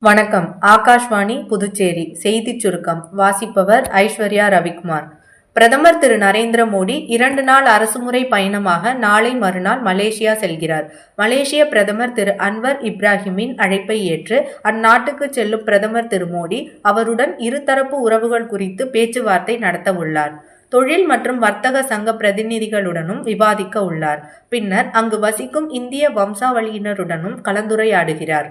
வணக்கம். ஆகாஷ்வாணி புதுச்சேரி செய்திச் சுருக்கம் வாசிப்பவர் ஐஸ்வர்யா ரவிக்குமார். பிரதமர் திரு நரேந்திர மோடி 2 நாள் அரசுமுறை பயணமாக நாளை மறுநாள் மலேசியா செல்கிறார். மலேசிய பிரதமர் திரு அன்வர் இப்ராஹிமின் அழைப்பை ஏற்று அந்நாட்டுக்கு செல்லும் பிரதமர் திரு மோடி அவருடன் இருதரப்பு உறவுகள் குறித்து பேச்சுவார்த்தை நடத்த உள்ளார். தொழில் மற்றும் வர்த்தக சங்க பிரதிநிதிகளுடனும் விவாதிக்க உள்ளார். பின்னர் அங்கு வசிக்கும் இந்திய வம்சாவளியினருடனும் கலந்துரையாடுகிறார்.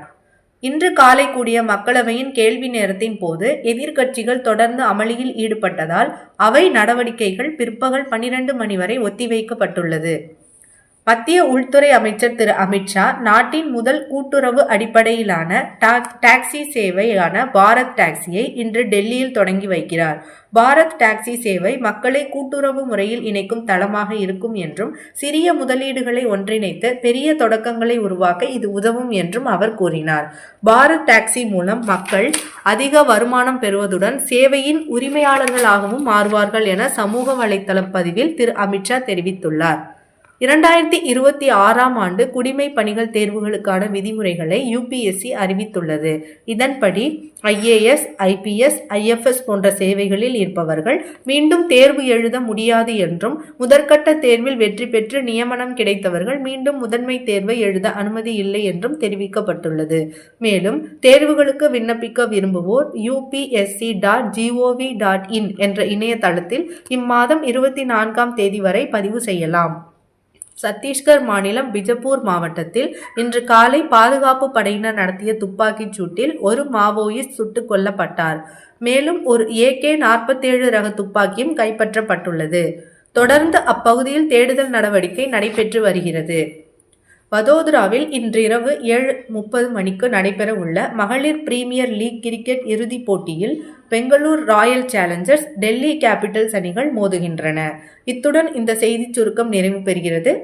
இன்று காலை கூடிய மக்களவையின் கேள்வி நேரத்தின் போது எதிர்க்கட்சிகள் தொடர்ந்து அமளியில் ஈடுபட்டதால் அவை நடவடிக்கைகள் பிற்பகல் 12 மணி வரை ஒத்திவைக்கப்பட்டுள்ளது. மத்திய உள்துறை அமைச்சர் திரு அமித்ஷா நாட்டின் முதல் கூட்டுறவு அடிப்படையிலான டாக்ஸி சேவையான பாரத் டாக்ஸியை இன்று டெல்லியில் தொடங்கி வைக்கிறார். பாரத் டாக்ஸி சேவை மக்களை கூட்டுறவு முறையில் இணைக்கும் தளமாக இருக்கும் என்றும் சிறிய முதலீடுகளை ஒன்றிணைத்து பெரிய தொடக்கங்களை உருவாக்க இது உதவும் என்றும் அவர் கூறினார். பாரத் டாக்ஸி மூலம் மக்கள் அதிக வருமானம் பெறுவதுடன் சேவையின் உரிமையாளர்களாகவும் மாறுவார்கள் என சமூக வலைதள பதிவில் திரு அமித்ஷா தெரிவித்துள்ளார். 2026ஆம் ஆண்டு குடிமை பணிகள் தேர்வுகளுக்கான விதிமுறைகளை UPSC அறிவித்துள்ளது. இதன்படி IAS, IPS, IFS போன்ற சேவைகளில் இருப்பவர்கள் மீண்டும் தேர்வு எழுத முடியாது என்றும், முதற்கட்ட தேர்வில் வெற்றி பெற்று நியமனம் கிடைத்தவர்கள் மீண்டும் முதன்மை தேர்வை எழுத அனுமதி இல்லை என்றும் தெரிவிக்கப்பட்டுள்ளது. மேலும் தேர்வுகளுக்கு விண்ணப்பிக்க விரும்புவோர் upsc.gov.in என்ற இணையதளத்தில் இம்மாதம் 24ஆம் தேதி வரை பதிவு செய்யலாம். சத்தீஸ்கர் மாநிலம் பிஜப்பூர் மாவட்டத்தில் இன்று காலை பாதுகாப்பு படையினர் நடத்திய துப்பாக்கிச் சூட்டில் ஒரு மாவோயிஸ்ட் சுட்டுக் கொல்லப்பட்டார். மேலும் ஒரு AK-47 ரக துப்பாக்கியும் கைப்பற்றப்பட்டுள்ளது. தொடர்ந்து அப்பகுதியில் தேடுதல் நடவடிக்கை நடைபெற்று வருகிறது. வதோதராவில் இன்றிரவு 7:30 மணிக்கு நடைபெற உள்ள மகளிர் பிரீமியர் லீக் கிரிக்கெட் இறுதிப் போட்டியில் Bangalore royal challengers, Delhi capitals அணிகள் மோதுகின்றன. இத்துடன் இந்த செய்திச் சுருக்கம் நிறைவு பெறுகிறது.